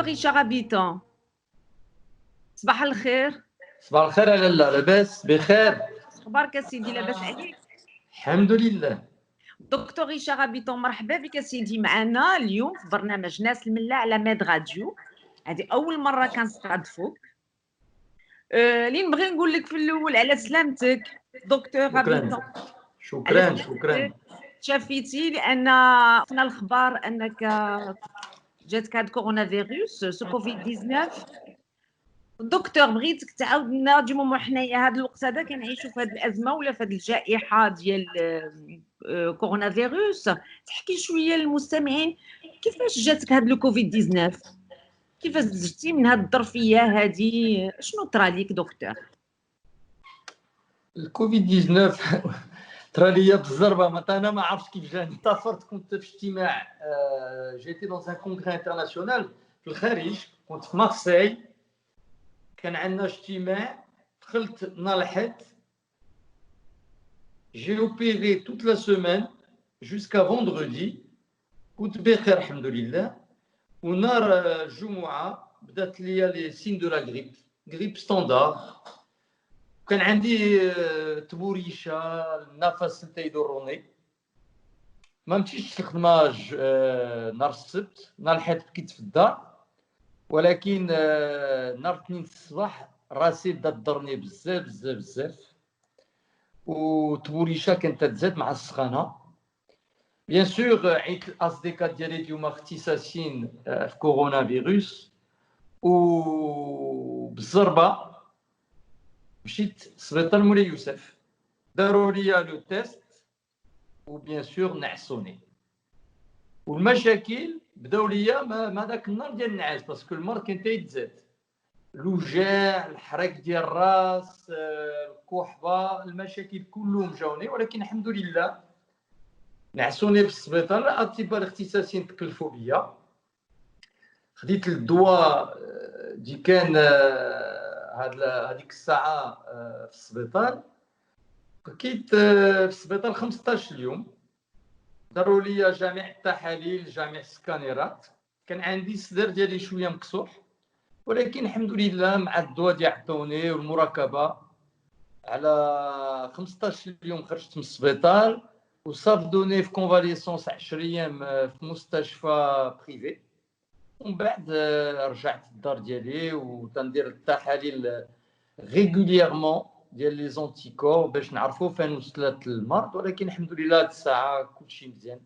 ريشار هابيتون، صباح الخير. صباح الخير على الله، لاباس بخير؟ اخبارك سيدي؟ لاباس عليك؟ الحمد لله. دكتور ريشار هابيتون، مرحبا بك سيدي معنا اليوم في برنامج ناس المله على ميد راديو. هذه اول مره كنستضيفوك. اللي نبغي نقول لك في الاول على سلامتك دكتور هابيتون. شكرا. شافيتي لان فينا الاخبار انك جاتك هاد كورونا فيروس سو كوفيد 19. دكتور بغيتك تعاود لنا ديما حنايا هذا الوقت هذا كنعيشوا في هذه الازمه ولا في هذه الجائحه ديال كورونا فيروس. تحكي شويه للمستمعين كيفاش جاتك هذا الكوفيد 19، كيفاش زدتي من هذه الظرفيه هذه، شنو طرا ليك دكتور؟ الكوفيد 19 طرا ليا بالزربه، انا ما عرفتش كيف جاني. طافرت كنت في اجتماع، جيتي دون ان كونغري انترناسيونال في الخارج، كنت في مارسي، كان عندنا اجتماع، دخلت نهار الحد، جي اوبيري توت لا سيمين جوسكا فوندردي، كنت بخير الحمد لله. ونهار الجمعه بدات ليا لي سين دو لا غريب ستاندار، كان عندي تبوريشه، النفس نتا يضرني، ما مشيتش الخدمه نهار السبت، نهار الحد بكيت في الدار، ولكن نهار الاثنين الصباح راسي بدا تضرني بزاف وتبوريشه كانت تزاد مع السخانه. بيان سور عيت الاصدقاء ديالي اليوم اختصاصيين في كورونا فيروس، وبالزربه مشيت للسبيطار مولاي يوسف، داروا لي لو تيست وبيان سور نعسوني، والمشاكل بداو ليا ما داك النهار ديال النعاس، باسكو المرض كان تيتزاد، الوجاع، الحرق ديال الراس، الكحبه، المشاكل كلهم جاوني، ولكن الحمد لله نعسوني في السبيطار. الاطباء الاختصاصيين تكلفوا بيا، خديت الدواء دي كان هذيك الساعه في السبيطار، بقيت في السبيطار 15 يوم، داروا لي جميع التحاليل، جميع السكانيرات، كان عندي الصدر ديالي شويه مكسوح، ولكن الحمد لله مع الدواء اللي عطوني والمراقبه على 15 يوم خرجت من السبيطار، وصافدوني في كونفاليسونس 10 ايام في مستشفى بريفي، ومن بعد رجعت الدار ديالي وتندير التحاليل ريغوليرمون ديال لي زونتيكور باش نعرفوا فين وصلت المرض، ولكن الحمد لله هاد الساعه كلشي مزيان،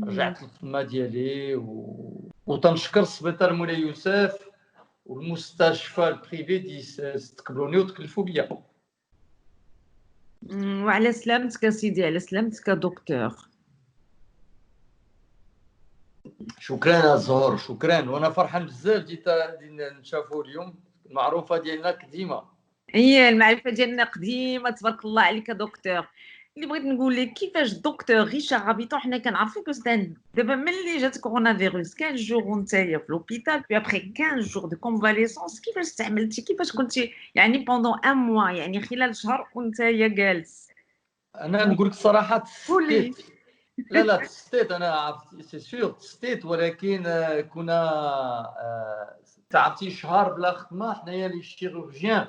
رجعت للخدمه ديالي وتنشكر السبيطار مولاي يوسف والمستشفى البريفي اللي استقبلوني وتكلفوا بيا. وعلى سلامتك سيدي، على سلامتك دكتور. شكرا زهور، شكرا، وانا فرحان بزاف جيت نشافوا اليوم، المعروفه ديالنا قديمه. هي المعرفه ديالنا قديمه تبارك الله عليك دكتور. اللي بغيت نقول لك كيفاش دكتور ريشار هابيتون، حنا كنعرفوك استاذ دابا ملي جات كورونا فيروس 15 جور ونتايا في لوبيتال، بي ابخي 15 جور دو كونفاليسونس، كيفاش استعملتي، كيفاش كنتي يعني بوندون ان موا، يعني خلال شهر ونتايا جالس؟ انا نقول لك الصراحه قولي. تستيت، لا تستيت، انا عرفت سي سيور تستيت، ولكن كنا تعبتي شهر بلا خدمه، حنايا لي شيروجيان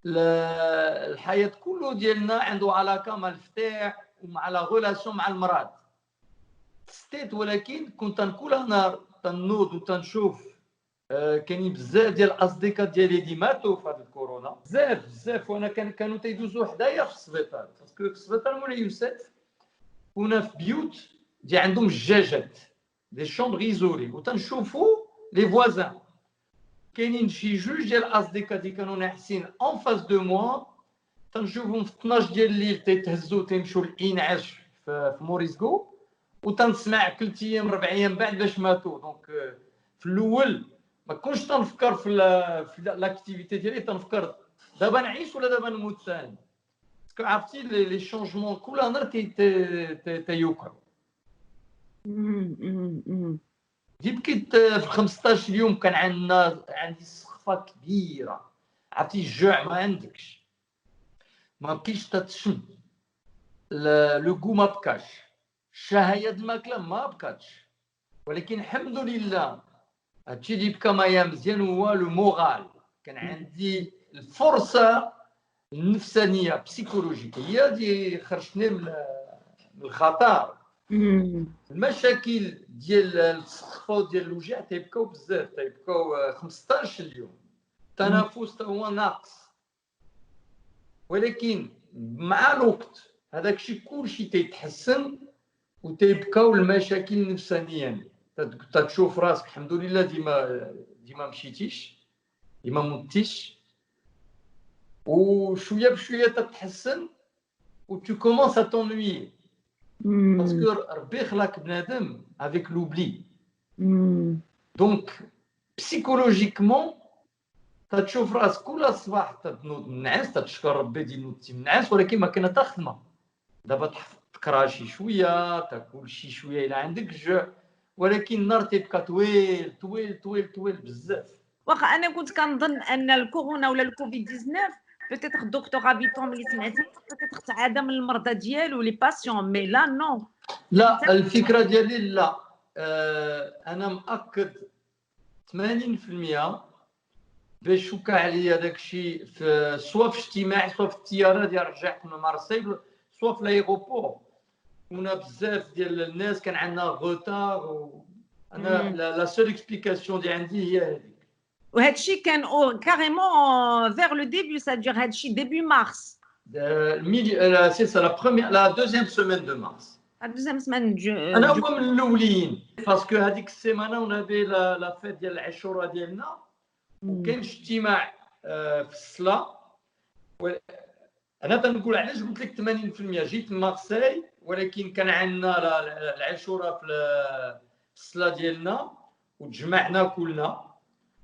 الحياه كله ديالنا عنده علاقه مع الفتاح ومع لا غولاسيون مع المرض. تستيت، ولكن كنت كل نهار تنوض وتنشوف كاينين بزاف ديال الاصدقاء ديالي اللي ماتوا في هذا الكورونا، بزاف، وانا كانوا تيدوزوا حدايا في السبيطار، باسكو في السبيطار مولاي يوسف كنا في بيوت دي عندهم الجاجات، دي شومبر ايزولي، وتنشوفوا لي فوازان، كاينين شي جوج ديال الاصدقاء اللي كانوا ناعسين اون فاس دو موا، تنشوفهم في 12 ديال الليل تيتهزوا تيمشوا للانعاش في موريسكو، وتنسمع 3 ايام 4 ايام بعد باش ماتوا. دونك في الاول ما كنتش تنفكر في لاكتيفيتي ديالي، تنفكر دابا نعيش ولا دابا نموت ثاني، باسكو عرفتي لي شونجمون كل نهار تيوقعوا. بكيت في 15 يوم كان عندي سخفه كبيره، عرفتي الجوع ما عندكش، ما بقيتش تتشم، لو غو ما بقاش، الشهيه د الماكله ما بقاتش، ولكن الحمد لله هادشي اللي بقى معايا مزيان هو لو مورال. كان عندي الفرصه النفسانيه بسيكولوجيكيه هي اللي خرجتني من الخطر. المشاكل ديال السخفه وديال الوجع تيبقاو بزاف، تيبقاو 15 اليوم. التنفس هو ناقص، ولكن مع الوقت هذاك الشيء كلشي تيتحسن وتيبقاو المشاكل النفسانيه. تتشوف راسك الحمد لله ديما مشيتيش، ديما متيش، وشويه بشويه تتحسن و tu commences à t'ennuyer parce que ربي خلق بنادم avec l'oubli. donc psychologiquement تتشوف راسك كل صباح تنوض منعس، تتشكر ربي ديال نوضتي منعس، ولكن ما كاين حتى خدمه. دابا تقرا شي شويه، تاكل شي شويه الا عندك الجوع، ولكن النهار تيبقى طويل طويل طويل طويل بزاف. واخا انا كنت كنظن ان الكورونا ولا الكوفيد 19 بيتيتر الدكتور ابيتون ملي سمعتي بيتيتر تعادى من المرضى ديالو لي باسيون، مي لا نو. لا الفكره ديالي لا، انا مأكد 80% باش وقع عليا داكشي سوا في اجتماع، سوا في الطياره ديال رجعت من مارسيل، سوا في لايغوبور. كنا بزاف ديال الناس كان عندنا غوتار، انا لا سول اكسبليكاسيون اللي عندي هي هذيك. وهذا الشيء كان كاريمون فيغ لو ديبي، سادير هذا الشيء ديبي مارس. سي سا لا بروميير لا دوزيام سيمين دو مارس. دوزيام سيمين انا هما من الاولين، باسكو هذيك السيمانه ونافي لا فيت ديال العاشوره ديالنا، وكاين اجتماع في الصلاه. انا تنقول علاش قلت لك 80%. جيت من مارسيل ولكن كان عندنا العاشوره في الصلاه ديالنا وتجمعنا كلنا،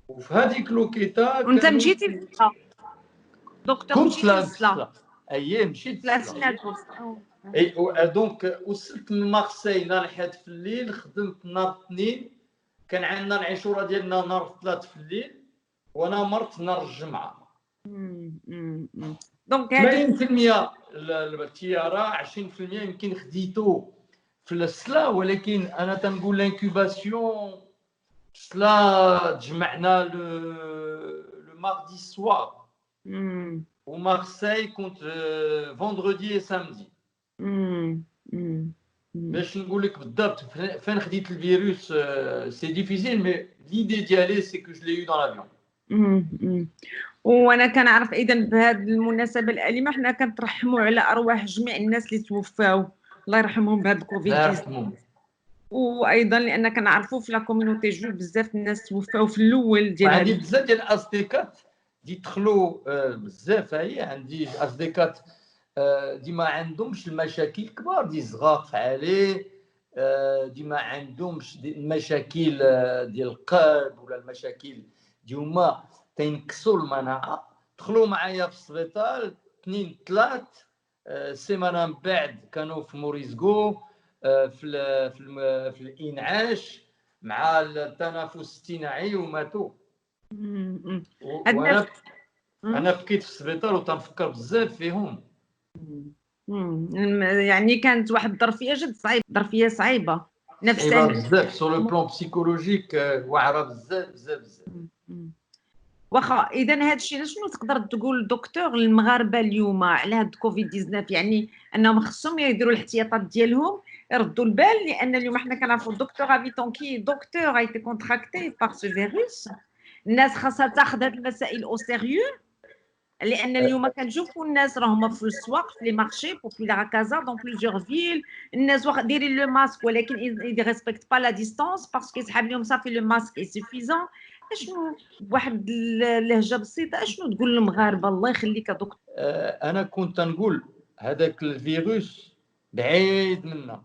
وفي هذيك الوقيته وانت مشيتي للصلاه دكتور؟ كنت مشيتي للصلاه؟ اييه مشيت للصلاه. اي دونك وصلت من مارسيل نهار الحد في الليل، خدمت نهار الاثنين، كان عندنا العاشوره ديالنا نهار الثلاث في الليل، وانا مرت نهار الجمعه. دونك 80% التياره، 20% يمكن خديتو في الصلاه، ولكن انا تنقول لانكوباسيون الصلاه تجمعنا لو ماردي سوار، ومارسيل كنت فوندردي سامدي. باش نقول لك بالضبط فين خديت الفيروس سي ديفيسيل، مي ليدي ديالي سي كو جو لي يو دون لافيون. وانا كنعرف اذا بهذه المناسبه الاليمه حنا كنترحموا على ارواح جميع الناس اللي توفاو، الله يرحمهم بهذا الكوفيد 19. وايضا لان كنعرفوا في لا كوميونيتي جو بزاف الناس توفاو في الاول ديال عندي بزاف ديال الاصدقاء دخلوا بزاف. هي عندي اصدقاء ديما عندهمش المشاكل كبار دي صغار عليه، ديما عندهمش المشاكل ديال القلب ولا المشاكل ديما تينقصوا المناعه. دخلوا معايا في السبيطار 2 3 سيمانه من بعد كانوا في موريزكو في الانعاش مع التنفس الاصطناعي وماتوا. انا بكيت في السبيطار وتنفكر بزاف فيهم. يعني كانت واحد الظرفيه جد صعيبه، ظرفيه صعيبه نفسيا بزاف سور لو بلون بسيكولوجيك، واعره بزاف بزاف بزاف. واخا اذا هذا الشيء شنو تقدر تقول دكتور للمغاربه اليوم على هاد كوفيد 19؟ يعني انهم خصهم يديروا الاحتياطات ديالهم، يردوا البال، لان اليوم حنا كنعرفوا الدكتور ابيتون كي دكتور ايتي كونتراكتي بار سو فيروس. الناس خاصها تاخذ هاد المسائل او سيريو، لان اليوم كنشوفوا الناس راهم في السواق في لي مارشي بوبولار كازا دون بليزيور فيل، الناس دايرين لو ماسك ولكن يدي ريسبكت با لا ديستانس باسكو يسحب لهم صافي لو ماسك اي سوفيزون. اشنو بواحد اللهجه بسيطه اشنو تقول للمغاربه الله يخليك يا دكتور؟ انا كنت نقول هذاك الفيروس بعيد منا،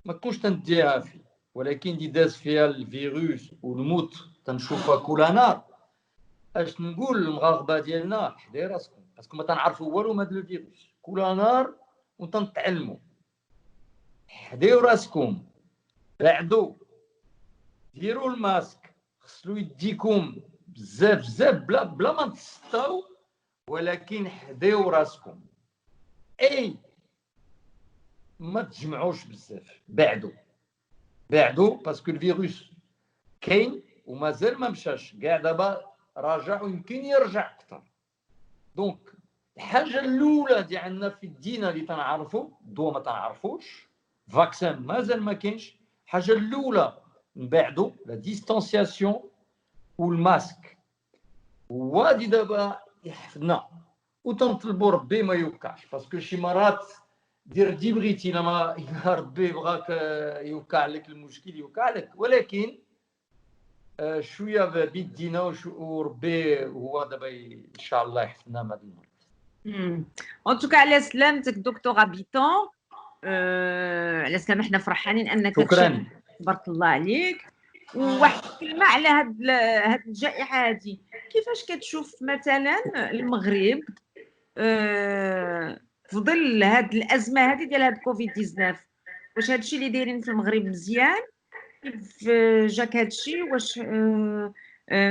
ما كنتش تنديها فيه، ولكن دي داز فيها الفيروس والموت تنشوفها كل نهار. اش نقول للمغاربه ديالنا حداي راسكم، باسكو ما تنعرفوا والو من هذا الفيروس كل نهار وتنتعلموا. حدايو راسكم، بعدوا، ديروا الماسك، غسلوا يديكم بزاف بزاف بلا ما تسطاو، ولكن حدايو راسكم. اي ما تجمعوش بزاف، بعدوا باسكو الفيروس كاين ومازال ما مشاش كاع دابا راجع ويمكن يرجع اكثر. دونك الحاجه الاولى ديالنا في الدين اللي تنعرفوا الدواء ما تنعرفوش، فاكسان مازال ما كاينش. الحاجه الاولى نبعدوا لا ديستانسياسيون والماسك، وهادي دابا يحفظنا وتنطلبوا ربي ما يوقعش، باسكو شي مرات دير دي بغيتي لما ربي بغاك يوقع لك المشكل يوقع لك، ولكن شويه بيدينا وربي هو دابا ان شاء الله يحفظنا من هذا المرض. ان توكا على سلامتك دكتور هابيتون. على سلامة، حنا فرحانين انك شكرا. تبارك الله عليك. وواحد الكلمه على هاد الجائحه هذه، كيفاش كتشوف مثلا المغرب في ظل هاد الازمه هذه ديال هاد كوفيد 19؟ واش هادشي اللي دايرين في المغرب مزيان؟ كيف جاك هادشي؟ واش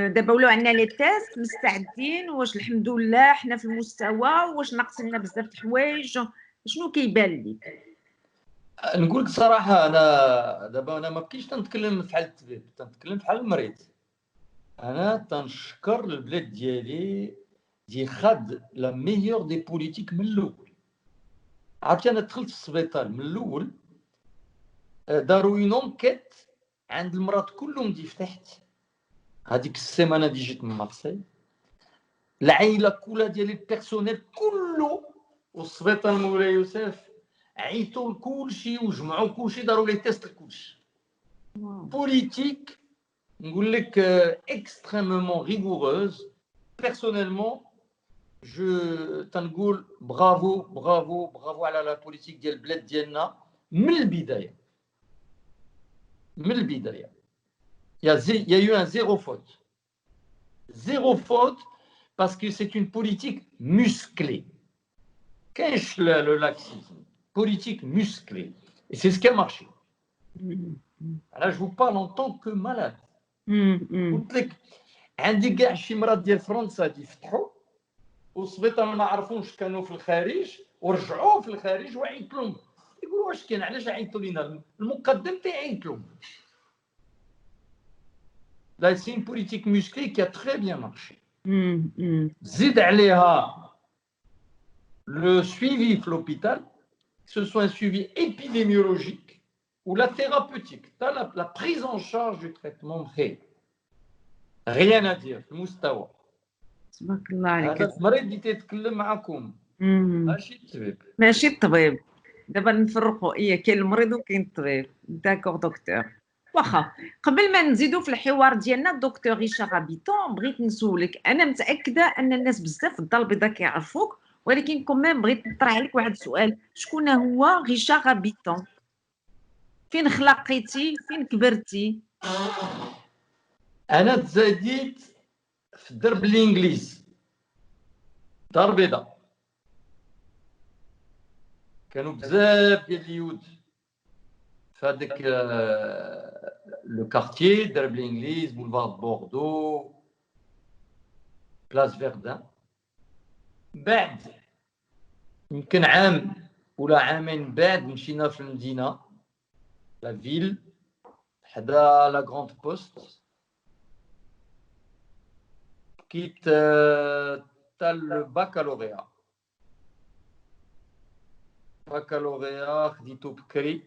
دابا ولاو عندنا لي تيست مستعدين؟ واش الحمد لله حنا في المستوى؟ واش ناقصين لنا بزاف د الحوايج؟ شنو كيبان لك؟ نقول لك صراحه، انا دابا ما بقيتش تنتكلم في حال الطبيب، تنتكلم في حال المريض. انا تنشكر البلاد ديالي دي خد لا ميور دي بوليتيك من الاول. عرفتي انا دخلت في السبيطار من الاول، داروا اون انكيت عند المرض كلهم دي فتحت هذيك السيمانه اللي جيت من مارسي، العائله كلها ديالي البيرسونيل كله والسبيطار مولاي يوسف عيطوا لكلشي وجمعوا كلشي، داروا لي تيست لكلشي. بوليتيك نقول لك اكستريمومون ريغوروز. بيرسونيلمون جو تنقول برافو برافو برافو على لا بوليتيك ديال البلاد ديالنا من البدايه. من البدايه يا يو ان زيرو فوت. زيرو فوت باسكو سي اون بوليتيك musclée. كاينش لو لاكسيزم، بوليتيك musclée et c'est ce qui a marché. Là je vous parle en tant que malade. قلت لك عندي كاع شي مرات ديال فرنسا اللي فتحوا والسبيطار ما عرفوش كانوا في الخارج ورجعوا في الخارج وعيطوا لهم، يقولوا واش كاين علاش عيطوا لينا؟ المقدم تيعيط لهم. لا سي une politique musclée qui a très bien marché. زيد عليها le suivi في l'hôpital, que ce soit un suivi épidémiologique ou la thérapeutique, la prise en charge du traitement خير. rien à dire في المستوى. تبارك الله عليك. هذا المريض اللي تيتكلم معكم ماشي الطبيب. ماشي الطبيب. دابا نفرقوا كاين المريض وكاين الطبيب. داكور دكتور. واخا قبل ما نزيدوا في الحوار ديالنا الدكتور ريشار هابيتون، بغيت نسولك، انا متاكده ان الناس بزاف في الدار البيضاء كيعرفوك، ولكن كوميم بغيت نطرح عليك واحد السؤال. شكون هو ريشار هابيتون؟ فين خلقتي؟ فين كبرتي؟ انا تزاديت في الدرب الانجليز، دار البيضاء. كانوا بزاف ديال اليهود في هذاك لو كارتيي، درب الانجليز، بولفار بوردو، بلاص فيردان. بعد يمكن عام ولا عامين بعد مشينا في المدينه، لا فيل، حدا لا غروند بوست. كيت تاع الباكالوريا. بكالوريا خديتو بكري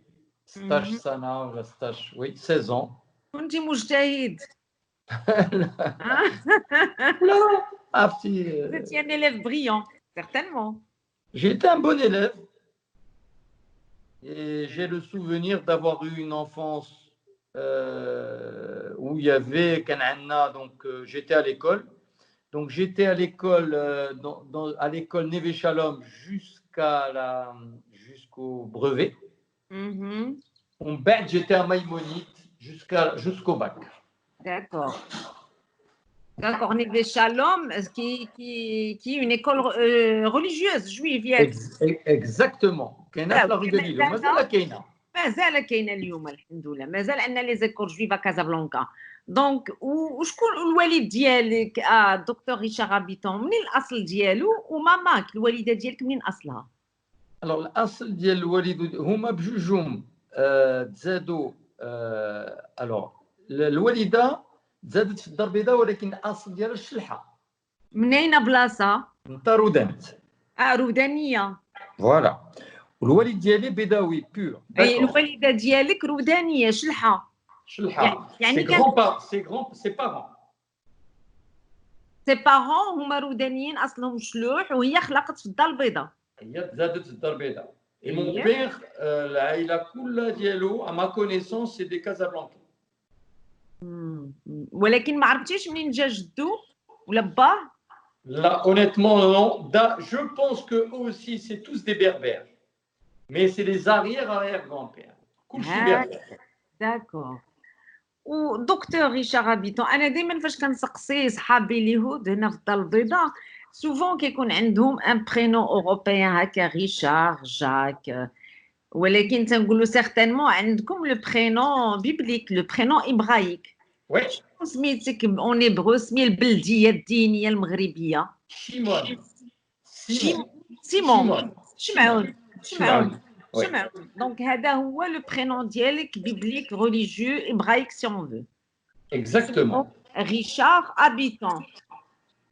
16 سنه ولا 16 وي 16 كنتي مجتهد؟ لا عرفتي C'était un élève brillant, certainement. J'étais un bon élève et j'ai le souvenir d'avoir eu une enfance où il y avait donc j'étais à l'école. Donc j'étais à l'école à l'école Neve Shalom jusqu'au brevet. En bac, j'étais à Maïmonide jusqu'au bac. D'accord. D'accord, Neve Shalom, qui est une école religieuse juive. Exactement. كاينه في لا غوديلو، مازال كاينه. مازال كاينه اليوم الحمد لله، مازال عندنا لي زيكول جويف كازابلانكا. دونك وشكون الوالد ديالك؟ دكتور ريشار هابيتون، منين الاصل ديالو؟ وماماك الوالده ديالك منين اصلها؟ الوغ الاصل ديال الوالد هما بجوجهم تزادوا. الوغ الوالده زادت في الدار البيضاء ولكن الاصل ديالها الشلحه. منين بلاصه؟ من رودانت. رودانيه. فوالا. والوالد ديالي بيضاوي بيور. اي الوالده ديالك رودانيه شلحه. شلحه. يعني سي كان سي بارون. سي بارون هما رودانيين اصلهم شلوح وهي خلقت في الدار البيضاء. هي تزادت في الدار البيضاء. اي مون هي. بير العائله كلها ديالو ا ما كونيسونس سي دي كازابلانكا. ولكن ما عرفتيش منين جا جدو ولا باه؟ Là, honnêtement, non. Je pense que eux aussi, c'est tous des berbères. Mais c'est les arrière-arrière-grands-pères. كلشي berbère. داكور. ودكتور ريشار هابيتون، انا دائما فاش كنسقسي صحابي اليهود هنا في الدار البيضاء سوفون كيكون عندهم ان برينون اوروبيان هكا ريشار جاك، ولكن تنقولوا سيغتانمون عندكم لو برينون بيبليك، لو برينون ابرايك. وي. سميتك اون ابرو، سمي البلديه الدينيه المغربيه. شيمون. سيمون. شمعون. شمعون. دونك هذا هو لو برينون ديالك بيبليك ريليجيو ابرايك سي اون فو. Exactement. ريشار هابيتون.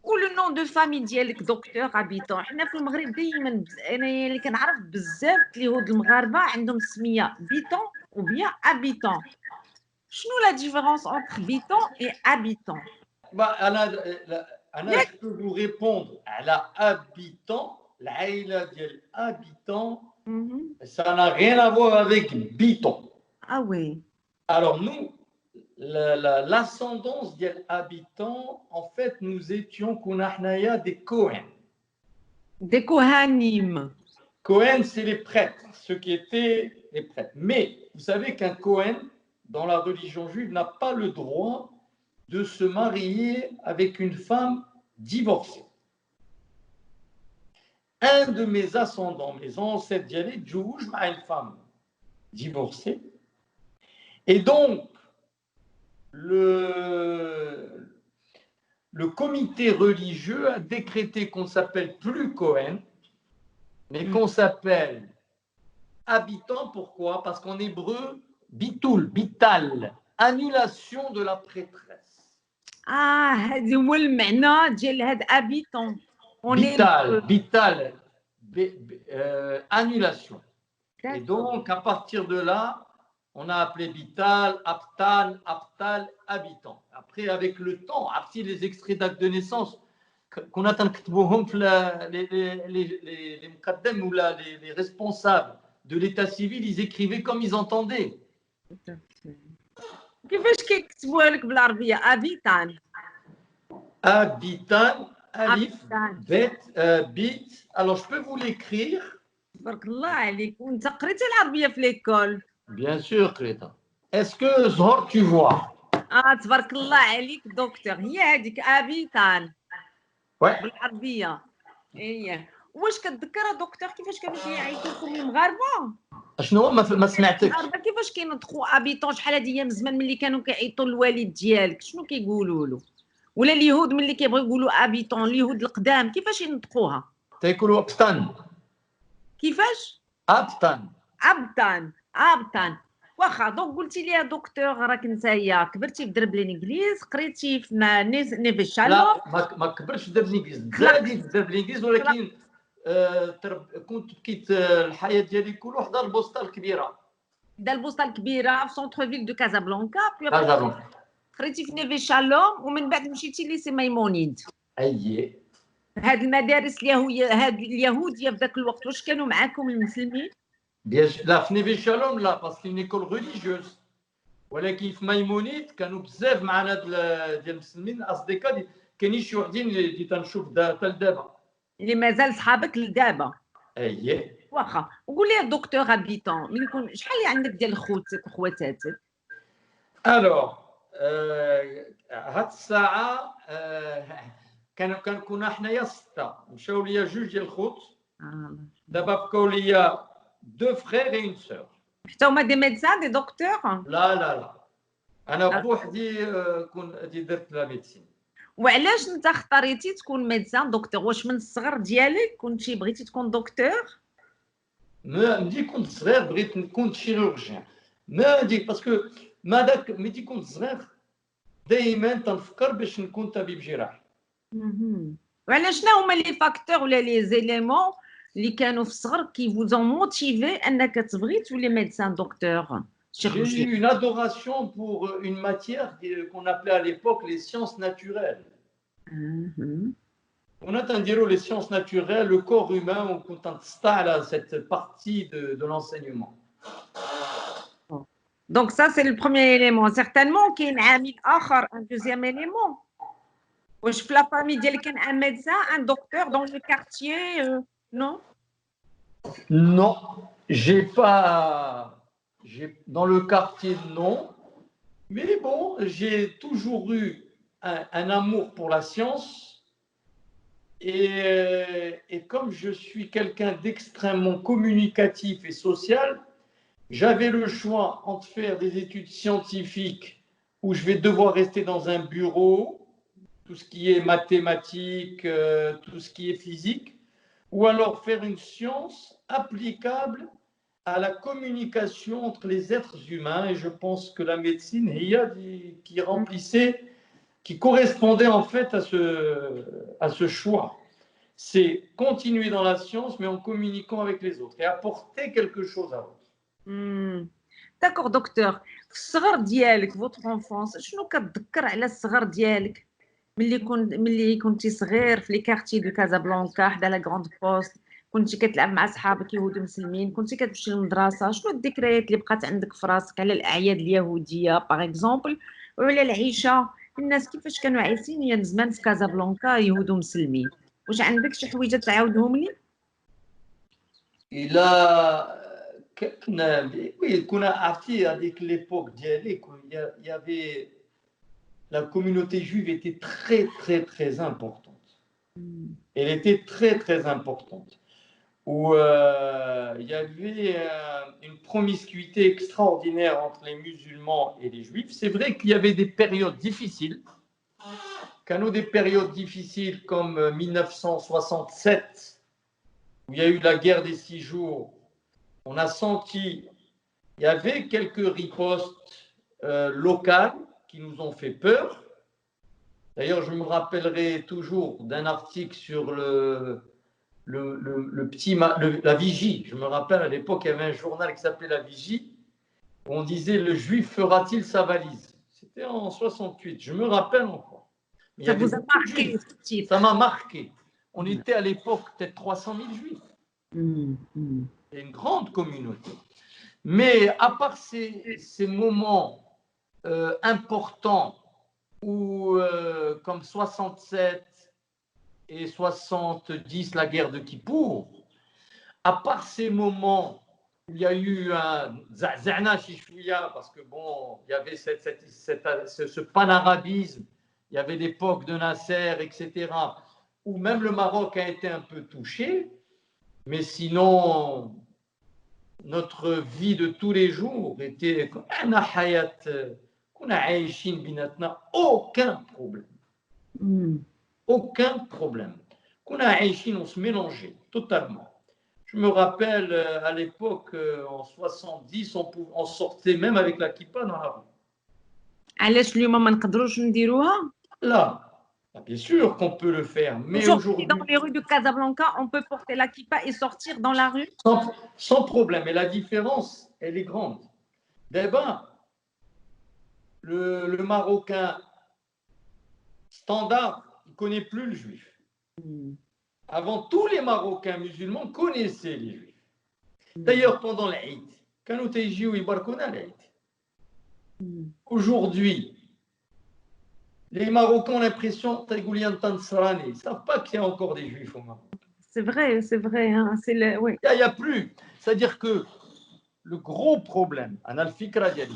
ولو نون دو فامي ديالك دكتور هابيتون. حنا في المغرب دائما انا اللي كنعرف بزاف اليهود المغاربه عندهم سميه بيتون وبيا هابيتون. شنو لا ديفيرونس انتر بيتون اي هابيتون؟ انا je peux vous répondre على habitant. العائله ديال habitant ça n'a rien à voir avec Biton. Ah oui. Alors nous, l'ascendance des habitants, en fait, nous étions Kunahnaïa des Cohen. Des Kohanim. Cohen, c'est les prêtres, ceux qui étaient les prêtres. Mais vous savez qu'un Cohen, dans la religion juive, n'a pas le droit de se marier avec une femme divorcée. Un de mes ascendants, mes ancêtres dialectes, Jouj, a une femme divorcée. Et donc, le comité religieux a décrété qu'on ne s'appelle plus Cohen, mais qu'on s'appelle habitant. Pourquoi? Parce qu'en hébreu, bitoul, bital, annulation de la prêtresse. هذا هو المعنى ديال هاد habitant. Bital, annulation. Et donc, à partir de là, on a appelé Bital, Aptan, Aptal, habitant. Après, avec le temps, après les extraits d'actes de naissance, qu'on a les responsables de l'état civil, ils écrivaient comme ils entendaient. كيفاش كيكتبوها لك بالعربيه؟ habitant. Habitant. Alif, Bet, Bit. Alors, je peux vous l'écrire. تبارك الله عليك. وانت قريتي العربيه في ليكول؟ Bien sûr, Créta. Est-ce que Zhor, tu vois? تبارك الله عليك دكتور. هي هذيك ابيتان. بالعربيه. هي. واش كتذكر دكتور كيفاش كانوا كيعيطوا لكم المغاربه؟ شنو ما سمعتكش؟ المغاربه كيفاش كينطقوا ابيتون؟ شحال هادي ايام زمان ملي كانوا كيعيطوا للوالد ديالك شنو كيقولوا له؟ ولا اليهود ملي كيبغيو يقولوا ابيتون، اليهود القدام كيفاش ينطقوها؟ تيقولوا ابتان. كيفاش؟ ابتان. ابتان. واخا دونك قلتي لي يا دكتور راك نتايا كبرتي في درب الانجليز، قريتي في نيفي شالوم. لا ما كبرتش في درب الانجليز، زادي في درب الانجليز، ولكن كنت بكيت الحياه ديالي كله حدا البوسطه الكبيره. حدا البوسطه الكبيره في سونتر فيل دو كازابلانكا. كازابلانكا. قريتي في نيفي شالوم ومن بعد مشيتي ليسي ميمونيد. اييه. هاد المدارس اليهوديه في ذاك الوقت واش كانوا معاكم المسلمين؟ لا في نيفي شالوم لا باسكو اون ايكول ريليجيوز، ولكن في ميمونيد كانوا بزاف معنا ديال المسلمين اصدقاء كاينين شي وحدين اللي تنشوف حتى لدابا اللي مازال صحابك لدابا. اييه. واخا. وقول لي دكتور هابيتون من يكون شحال عندك ديال خوتك وخواتاتك؟ الوغ هاد الساعه كنا حنايا 6 مشاو ليا 2 ديال الخوت. دابا بقاو ليا 2 frères et une sœur. حتى هما دي ميدسان دي دكتور؟ لا انا بوحدي درت لا ميديسين. وعلاش انت اختاريتي تكون ميدسان دكتور؟ واش من الصغر ديالك كنتي بغيتي تكون دكتور؟ ملي كنت صغير بغيت نكون شيروجيان. ما ديك باسكو ملي كنت صغير دائما تنفكر باش نكون طبيب جراحي. وعلاش شنو هما لي فاكتور ولا لي زيليمون اللي كانوا في الصغر كي فوزون موتيفي انك تبغي تولي ميدسان دكتور J'ai eu une adoration pour une matière qu'on appelait à l'époque les sciences naturelles. On a entendu les sciences naturelles, le corps humain, on contente cette partie de l'enseignement. Donc ça c'est le premier élément. Certainement qu'il y a un عامل آخر, un deuxième élément. واش في la famille ديالك كان un médecin, un docteur dans le quartier, non? Non, j'ai pas. Dans le quartier, non. Mais bon, j'ai toujours eu un amour pour la science. Et comme je suis quelqu'un d'extrêmement communicatif et social, j'avais le choix entre faire des études scientifiques où je vais devoir rester dans un bureau, tout ce qui est mathématiques, tout ce qui est physique, ou alors faire une science applicable à la communication entre les êtres humains. Et je pense que la médecine, qui remplissait, qui correspondait en fait à ce choix. C'est continuer dans la science, mais en communiquant avec les autres et apporter quelque chose à l'autre. D'accord, docteur. في الصغر ديالك, votre enfance, شنو كتذكر على الصغر ديالك ملي كنتي صغير في لي كارتي دو كازابلانكا حدا لا غراند بوست, كنتي كتلعب مع صحابك يهود مسلمين, كنتي كتمشي للمدرسه, شنو الذكريات اللي بقات عندك في راسك على الاعياد اليهوديه باغ اكزومبل, وعلى العيشه الناس كيفاش كانوا عايشين يا زمان في كازابلانكا يهود ومسلمين؟ واش عندك شي حويجه تعاودهم لي؟ كنا عرفتي هذيك ليبوك ديالي, il y avait la communauté juive était très très très importante. Elle était très très importante. Où il y avait une promiscuité extraordinaire entre les musulmans et les juifs. C'est vrai qu'il y avait des périodes difficiles. Quand des périodes difficiles comme 1967, où il y a eu la guerre des 6 jours, on a senti, il y avait quelques ripostes locales qui nous ont fait peur. D'ailleurs, je me rappellerai toujours d'un article sur la Vigie. Je me rappelle, à l'époque, il y avait un journal qui s'appelait La Vigie, où on disait « Le juif fera-t-il sa valise ?» C'était en 68, je me rappelle encore. Mais ça vous a marqué? Ça m'a marqué. On était à l'époque peut-être 300 000 juifs. C'est une grande communauté. Mais à part ces moments importants où, comme 67 et 70, la guerre de Kippour, à part ces moments où il y a eu un za'za'na chishouya, parce que bon, il y avait ce panarabisme, il y avait l'époque de Nasser, etc., où même le Maroc a été un peu touché, mais sinon, notre vie de tous les jours était aucun problème. Aucun problème. On se mélangeait totalement. Je me rappelle, à l'époque, en 70, on sortait même avec la kippa dans la rue. Là, bien sûr qu'on peut le faire, mais aujourd'hui... Dans les rues de Casablanca, on peut porter la kippa et sortir dans la rue sans problème. Et la différence, elle est grande. D'abord, le Marocain standard, il ne connaît plus le juif. Avant, tous les Marocains musulmans connaissaient les juifs. D'ailleurs, pendant l'Aïd, quand nous étions à l'Aïd, aujourd'hui, les Marocains ont l'impression qu'ils ne savent pas qu'il y a encore des juifs au Maroc. C'est vrai, c'est vrai. Hein, oui. Il n'y a plus. C'est-à-dire que le gros problème,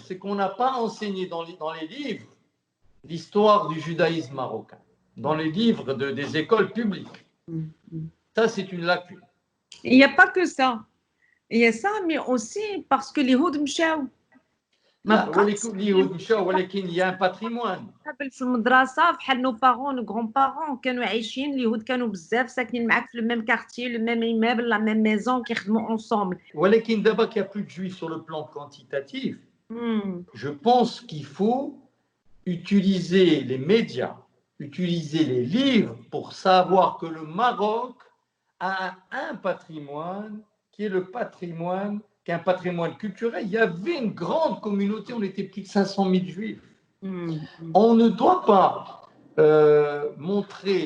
c'est qu'on n'a pas enseigné dans les livres l'histoire du judaïsme marocain, dans les livres des écoles publiques. Ça, c'est une lacune. Il n'y a pas que ça. Il y a ça, mais aussi parce que les Houds mchaou. Il y a un patrimoine. في المدرسه بحال nos parents, nos grands-parents كانوا عايشين اليهود كانوا بزاف ساكنين معاك في le même quartier, le même immeuble, la même maison كيخدموا ensemble. ولكن دابا qu'il n'y a plus de juifs sur le plan quantitatif, je pense qu'il faut utiliser les médias, utiliser les livres pour savoir que le Maroc a un patrimoine qui est un patrimoine culturel. Il y avait une grande communauté, on était plus de 500 000 juifs. On ne doit pas montrer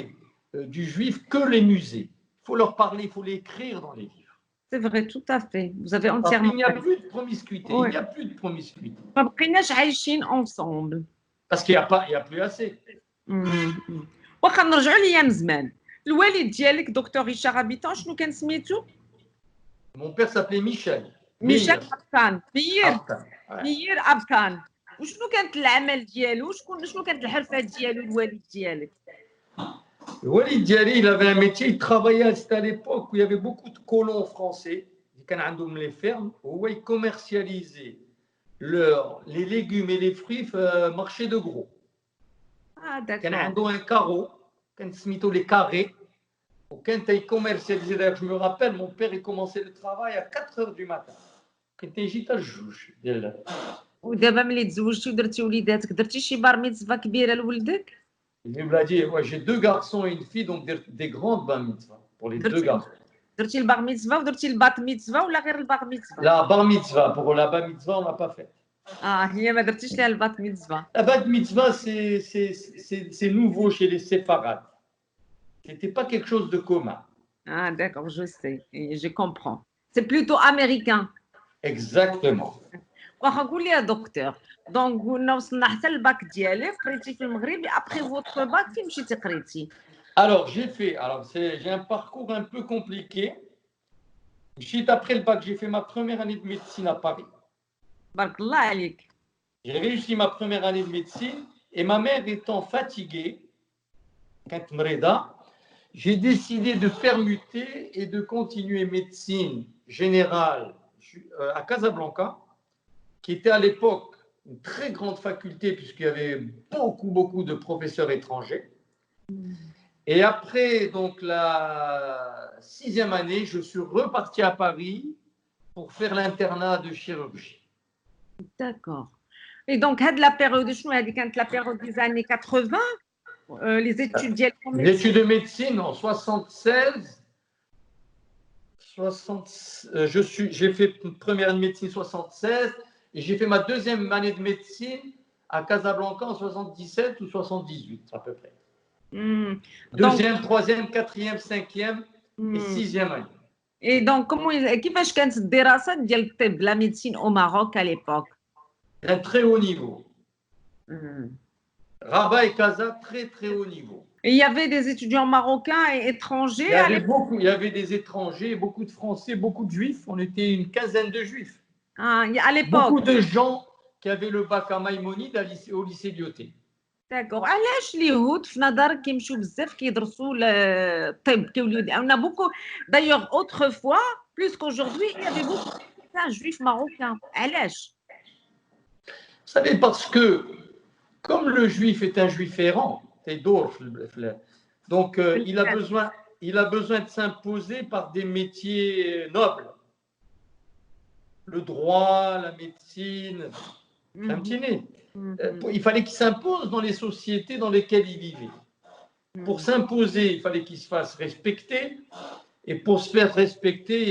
du juif que les musées. Il faut leur parler, il faut l'écrire dans les livres. C'est vrai, tout à fait. Vous avez Parce entièrement qu'il n'y a raison. plus de promiscuité. Ouais. Il n'y a plus de promiscuité. ما بقيناش عايشين ensemble. Parce qu'il n'y a plus assez. واخا نرجعوا لأيام زمان. الوالد ديالك دكتور هشام هابيتون شنو كان سميتو؟ Mon père s'appelait Michel. ميشيل أبكان. مير Ouais. أبكان. وشنو كانت العمل ديالو؟ شنو كانت الحرفة ديالو الوالد ديالك؟ Walid Diali, il avait un métier, il travaillait, c'était à l'époque où il y avait beaucoup de colons français, qui avaient les fermes, où ils commercialisaient les légumes et les fruits marché de gros. Ils avaient un carreau, les carrés, quand ils commercialisaient, d'ailleurs je me rappelle, mon père il commençait le travail à 4 heures du matin. كنت يجي حتى الجوج ديال. ودابا ملي تزوجتي ودرتي وليداتك درتي شي بار ميتزفا كبيره لولدك؟ Il me l'a dit, ouais, j'ai 2 garçons et une fille, donc des grandes bar mitzvah pour les 2 garçons. درتي البار ميتزفا ودرتي البات ميتزفا ولا غير البار ميتزفا؟ La bar mitzvah, pour la bar mitzvah, on n'a pas fait. هي ما درتيش ليها البات ميتزفا. La bar mitzvah, c'est nouveau chez les séfarades. C'était pas quelque chose de commun. D'accord, je sais, je comprends. C'est plutôt américain. Exactement. واخا قول لي يا دكتور دونك قلنا وصلنا حتى الباك ديالك قريتي في المغرب ابخي فوتر باك فين مشيتي قريتي؟ Alors j'ai un parcours un peu compliqué. Suite après le bac, j'ai fait ma première année de médecine à Paris. بارك الله عليك. J'ai réussi ma première année de médecine et ma mère étant fatiguée, quand Mreda, j'ai décidé de permuter et de continuer médecine générale à Casablanca, qui était à l'époque une très grande faculté puisqu'il y avait beaucoup de professeurs étrangers. Et après donc la 6e année, je suis reparti à Paris pour faire l'internat de chirurgie. D'accord. Et donc la période شنو هذه كانت la période des années 80 les études ديالكم؟ Les études de médecine en 76. J'ai fait une première année de médecine en 76 et j'ai fait ma deuxième année de médecine à Casablanca en 77 ou 78 à peu près. Deuxième, troisième, quatrième, cinquième et 6e année. Et donc كيفاش كانت الدراسة ديال الطب la médecine au Maroc à l'époque؟ Un très haut niveau. Rabat et Casa, très haut niveau. Et il y avait des étudiants marocains et étrangers. Il y avait des étrangers, beaucoup de Français, beaucoup de Juifs. On était une quinzaine de Juifs. À l'époque. Beaucoup de gens qui avaient le bac à Maïmonide au lycée Lyoté. D'accord. علاش اليهود في نظرك كيمشيو بزاف كيدرسوا الطب كيوليو on a beaucoup d'ailleurs autrefois plus qu'aujourd'hui il y avait beaucoup de juifs marocains. علاش؟ Vous savez, parce que comme le juif est un juif errant, donc il a besoin de s'imposer par des métiers nobles. Le droit, la médecine, il fallait qu'il s'impose dans les sociétés dans lesquelles il vivait. Pour s'imposer, il fallait qu'il se fasse respecter. Et pour se faire respecter,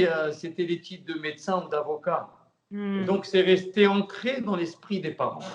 c'était les titres de médecin ou d'avocat. Donc c'est resté ancré dans l'esprit des parents.